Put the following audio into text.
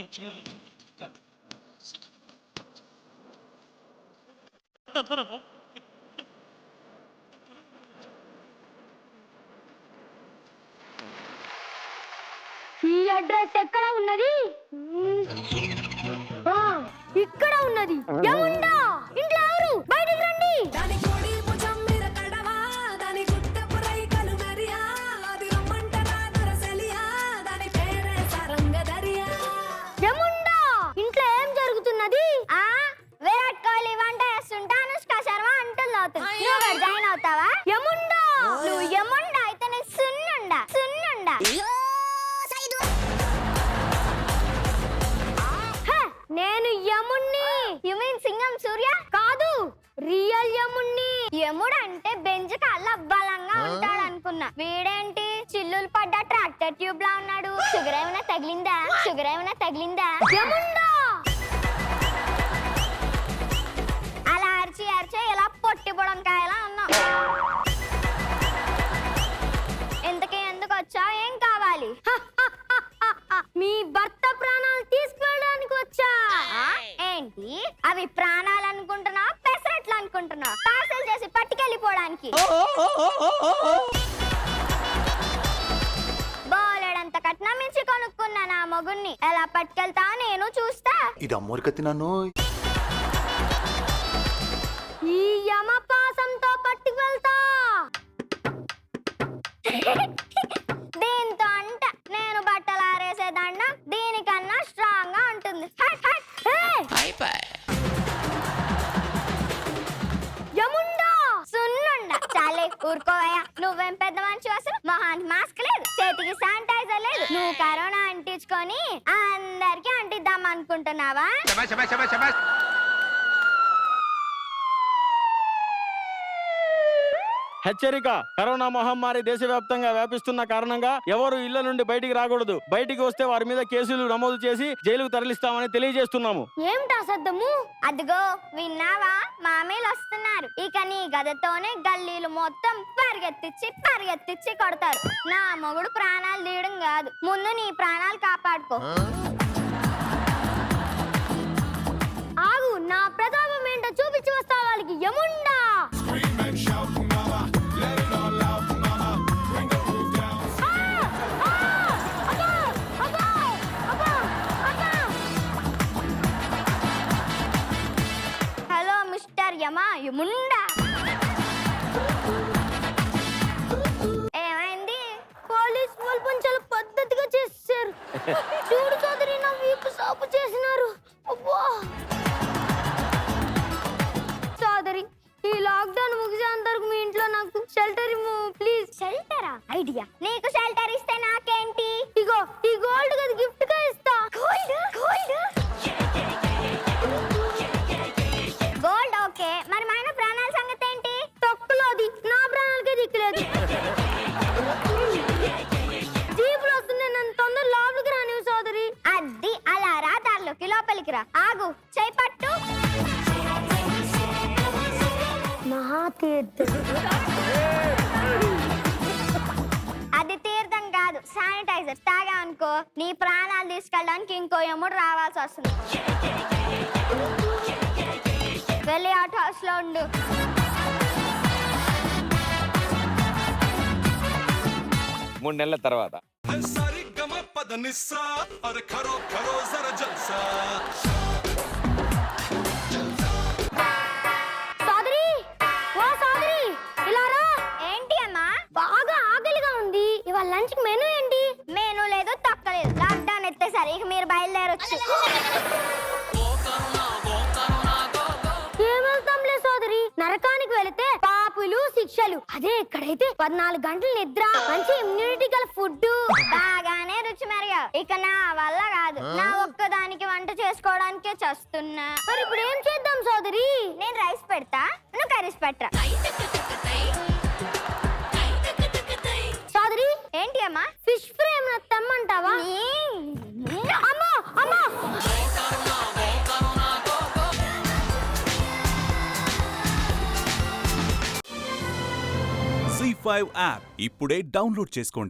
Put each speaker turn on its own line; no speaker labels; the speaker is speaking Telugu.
ఈ అడ్రస్ ఎక్కడ ఉన్నది? ఇక్కడ ఉన్నది. ఏముందా ఇంట్లో? ఎవరు బయటికి రండి. ఏముందా ఇంట్లో ఏం జరుగుతున్నది? విరాట్ కోహ్లీ వంట చేస్తుంటే అనుష్క శర్మ అంటలు అవుతుంది. నువ్వు జాయిన్ అవుతావా? ఏముందా నువ్వు ఏముండా అయితే నీకు సున్నుండా సున్నుండా. నేను యముణ్ణి. యు మీన్ సింగం సూర్య కాదు, రియల్ యముణ్ణి. యముడు అంటే బెంజ్ కల్లా బలంగా ఉంటాడు అనుకున్నా. వీడేంటి చిల్లులు పడ్డ ట్రాక్టర్ ట్యూబ్ లా ఉన్నాడు. షుగర్ ఏమైనా తగిలిందా? షుగర్ ఏమైనా తగిలిందా? యముండా అలా అరిచి అరిచి ఇలా పొట్టి బుడంకాయలా ఉన్నావు. ఇంతకీ ఎందుకు వచ్చావు? ఏం కావాలి? మీ భర్త ప్రాణాలు తీసుకెళ్ళడానికి వచ్చా. ఏంటి అవి ప్రాణాలు అనుకుంటున్నా? పెసరట్లు అనుకుంటున్నా? పార్సల్ చేసి పట్టుకెళ్ళిపోవడానికి. బోలెడంత కట్నం మించి కొనుక్కున్నా నా మొగుణ్ణి. ఎలా పట్టుకెళ్తా నేను చూస్తా.
ఇది అమ్మోరికత్తి నన్ను
ఈ యమపాసంతో పట్టుకెళ్తా. దీంతో అంట నేను బట్టలు ఆరేసేదండ దీనికన్నా స్ట్రాంగ్ గా ఉంటుంది. యముండా సున్నుండా. చాలే ఊరుకోవయ్యా. నువ్వేం పెద్ద మనిషి అసలు. మొహానికి మాస్క్ లేదు, చేతికి శానిటైజర్ లేదు. నువ్వు కరోనా అంటించుకొని అందరికి అంటిద్దాం అనుకుంటున్నావా?
హెచ్చరిక! కరోనా మహమ్మారి దేశవ్యాప్తంగా వ్యాపిస్తున్న కారణంగా ఎవరు ఇళ్ల నుండి బయటికి రాకూడదు. బయటికి వస్తే వారి మీద కేసులు నమోదు చేసి జైలుకు తరలిస్తామని తెలియజేస్తున్నాము.
ఏమిటా శబ్దము? అదిగో విన్నావా? మామీలు వస్తున్నారు. ఇక నీ గదతోనే గల్లీలు మొత్తం పరిగెత్తిచ్చి కొడతారు. నా మొగుడు ప్రాణాలు తీయడం కాదు, ముందు నీ ప్రాణాలు కాపాడుకో. ఆగు, నా ప్రతాపం ఏంటో చూపించి వస్తా వాళ్ళకి. యముండా యముండా. ఏమైంది? పోలీస్ వాళ్ళు కొంచెం పద్ధతిగా చేశారు. చూడు సోదరి, నా వీపు సాపు చేసినారు. సోదరి, ఈ లాక్డౌన్ ముగిసేంత వరకు మీ ఇంట్లో నాకు షెల్టర్ ప్లీజ్. షెల్టరా? ఐడియా. నీకు షెల్టర్ ఇస్తే నాకేంటి? ఇగో ఈ గోల్డ్ కదా గిఫ్ట్ గా ఇస్తా. గోల్డ్ ఓకే, మరి మన ప్రాణాల సంగతి ఏంటి? తొక్కులోది. నా ప్రాణాలకే దిక్కులేదు. జీపులు వస్తున్నాయి, నన్ను తొందర లోపలికి రానివ్వు సోదరి. అది అలా రా, దారిలోకి లోపలికి రా. ఆగు, చేయి పట్టు. మహాతీర్థం. అది తీర్థం కాదు, శానిటైజర్. తాగా అనుకో నీ ప్రాణాలు తీసుకెళ్ళడానికి ఇంకో యముడు రావాల్సి వస్తుంది. వెళ్ళి ఆట హౌస్ లో ఉండు.
మూడు నెలల తర్వాత
సోదరి, ఓ సోదరి, ఇలా రా. ఏంటి అమ్మా? బాగా ఆకలిగా ఉంది. ఇవాళ లంచ్ మెనూ ఏంటి? మెనూ లేదు, తక్కలేదు. లాక్డౌన్ ఎత్తేసారి ఇక మీరు బయలుదేరొచ్చు. నరకానికి వెళితే పాపులు శిక్షలు. అదే ఇక్కడైతే 14 గంటలు నిద్ర, మంచి ఇమ్యూనిటీ గల ఫుడ్, బాగానే రుచి మెరుగా. ఇక నా వల్ల కాదు. నా ఒక్కదానికి వంట చేసుకోవడానికే చేస్తున్నా. మరి ఇప్పుడు ఏం చేద్దాం సోదరి? నేను రైస్ పెడతా, నువ్వు కర్రీస్ పెట్టరా. సోదరి, ఏంటి అమ్మా? ఫిష్ ఫ్రై ఏమైనా తెమ్మంటావా? అమ్మా అమ్మా,
C5 యాప్ ఇప్పుడే డౌన్లోడ్ చేసుకోండి.